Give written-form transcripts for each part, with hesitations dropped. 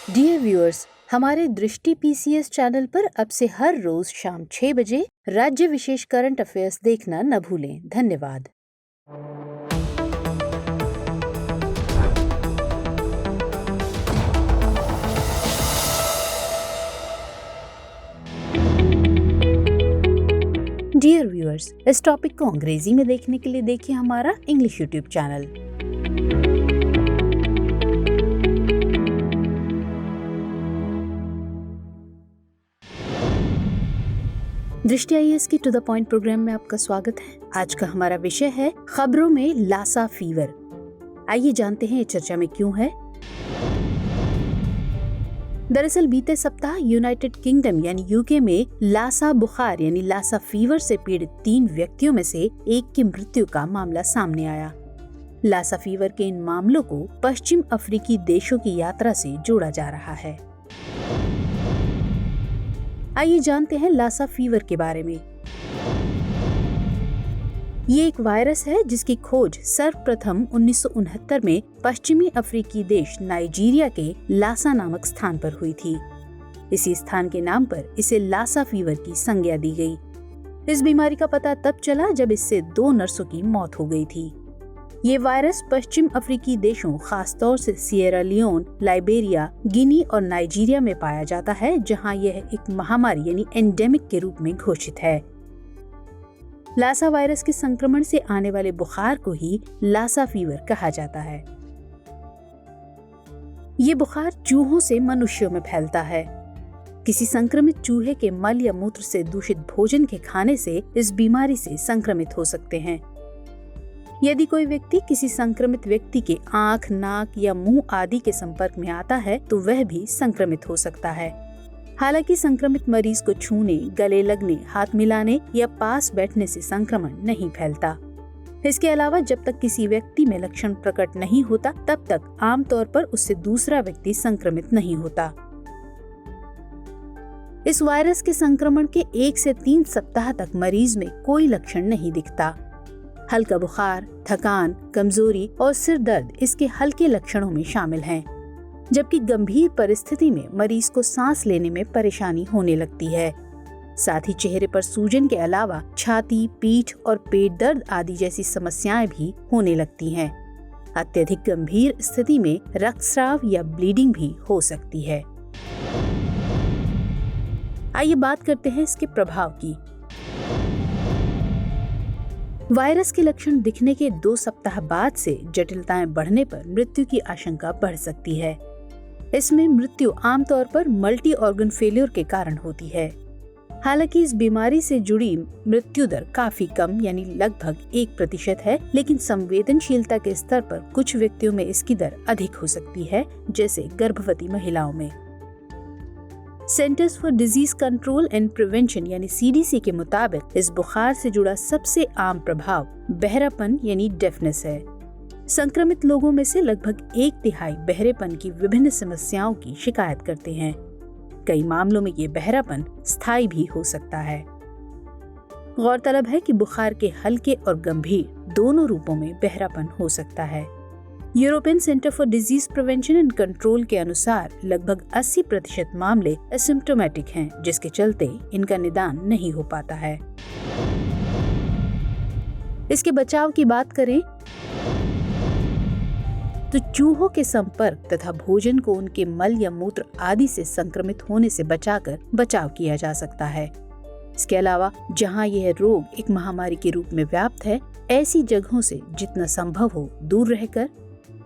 Dear viewers, हमारे दृष्टि PCS channel पर अब से हर रोज शाम 6 बजे राज्य विशेष करंट अफेयर्स देखना न भूलें। धन्यवाद। डियर व्यूअर्स, इस टॉपिक को अंग्रेजी में देखने के लिए देखिए हमारा इंग्लिश यूट्यूब चैनल। दृष्टि IAS की टू द पॉइंट प्रोग्राम में आपका स्वागत है। आज का हमारा विषय है खबरों में लासा फीवर। आइए जानते हैं ये चर्चा में क्यों है। दरअसल बीते सप्ताह यूनाइटेड किंगडम यानी UK में लासा बुखार यानी लासा फीवर से पीड़ित 3 व्यक्तियों में से एक की मृत्यु का मामला सामने आया। लासा फीवर के इन मामलों को पश्चिम अफ्रीकी देशों की यात्रा से जोड़ा जा रहा है। आइए जानते हैं लासा फीवर के बारे में। ये एक वायरस है जिसकी खोज सर्वप्रथम 1969 में पश्चिमी अफ्रीकी देश नाइजीरिया के लासा नामक स्थान पर हुई थी। इसी स्थान के नाम पर इसे लासा फीवर की संज्ञा दी गई। इस बीमारी का पता तब चला जब इससे 2 नर्सों की मौत हो गई थी। ये वायरस पश्चिम अफ्रीकी देशों खासतौर से सिएरा लियोन, लाइबेरिया, गिनी और नाइजीरिया में पाया जाता है, जहां यह एक महामारी यानी एंडेमिक के रूप में घोषित है। लासा वायरस के संक्रमण से आने वाले बुखार को ही लासा फीवर कहा जाता है। ये बुखार चूहों से मनुष्यों में फैलता है। किसी संक्रमित चूहे के मल या मूत्र से दूषित भोजन के खाने से इस बीमारी से संक्रमित हो सकते हैं। यदि कोई व्यक्ति किसी संक्रमित व्यक्ति के आंख, नाक या मुंह आदि के संपर्क में आता है तो वह भी संक्रमित हो सकता है। हालांकि संक्रमित मरीज को छूने, गले लगने, हाथ मिलाने या पास बैठने से संक्रमण नहीं फैलता। इसके अलावा जब तक किसी व्यक्ति में लक्षण प्रकट नहीं होता तब तक आमतौर पर उससे दूसरा व्यक्ति संक्रमित नहीं होता। इस वायरस के संक्रमण के 1 से 3 सप्ताह तक मरीज में कोई लक्षण नहीं दिखता। हल्का बुखार, थकान, कमजोरी और सिर दर्द इसके हल्के लक्षणों में शामिल हैं, जबकि गंभीर परिस्थिति में मरीज को सांस लेने में परेशानी होने लगती है। साथ ही चेहरे पर सूजन के अलावा छाती, पीठ और पेट दर्द आदि जैसी समस्याएं भी होने लगती हैं। अत्यधिक गंभीर स्थिति में रक्तस्राव या ब्लीडिंग भी हो सकती है। आइए बात करते हैं इसके प्रभाव की। वायरस के लक्षण दिखने के 2 सप्ताह बाद से जटिलताएं बढ़ने पर मृत्यु की आशंका बढ़ सकती है। इसमें मृत्यु आमतौर पर मल्टी ऑर्गन फेलियर के कारण होती है। हालांकि इस बीमारी से जुड़ी मृत्यु दर काफी कम यानी लगभग 1% है, लेकिन संवेदनशीलता के स्तर पर कुछ व्यक्तियों में इसकी दर अधिक हो सकती है, जैसे गर्भवती महिलाओं में। Centres for disease control and prevention यानी CDC के मुताबिक इस बुखार से जुड़ा सबसे आम प्रभाव बहरापन यानी डेफनेस है। संक्रमित लोगों में से लगभग 1/3 बहरेपन की विभिन्न समस्याओं की शिकायत करते हैं। कई मामलों में ये बहरापन स्थायी भी हो सकता है। गौरतलब है कि बुखार के हल्के और गंभीर दोनों रूपों में बहरापन हो सकता है। European centre for disease prevention and control के अनुसार लगभग 80% मामले एसिम्प्टोमेटिक हैं, जिसके चलते इनका निदान नहीं हो पाता है। इसके बचाव की बात करें तो चूहों के संपर्क तथा भोजन को उनके मल या मूत्र आदि से संक्रमित होने से बचाकर बचाव किया जा सकता है। इसके अलावा जहां यह रोग एक महामारी के रूप में व्याप्त है, ऐसी जगहों से जितना संभव हो दूर रहकर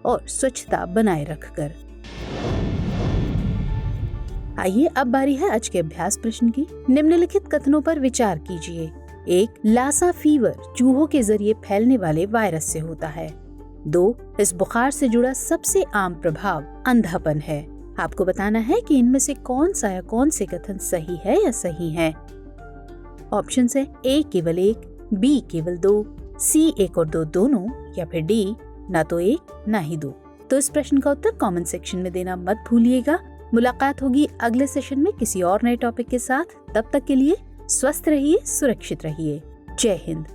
और स्वच्छता बनाए रखकर। आइए अब बारी है आज के अभ्यास प्रश्न की। निम्नलिखित कथनों पर विचार कीजिए। 1. लासा फीवर चूहों के जरिए फैलने वाले वायरस से होता है। 2. इस बुखार से जुड़ा सबसे आम प्रभाव अंधापन है। आपको बताना है कि इनमें से कौन सा या कौन से कथन सही है या सही है। ऑप्शन है A केवल 1, B केवल 2, C 1 और 2 दोनों, या फिर D ना तो 1 ना ही 2। तो इस प्रश्न का उत्तर कमेंट सेक्शन में देना मत भूलिएगा। मुलाकात होगी अगले सेशन में किसी और नए टॉपिक के साथ। तब तक के लिए स्वस्थ रहिए, सुरक्षित रहिए। जय हिंद।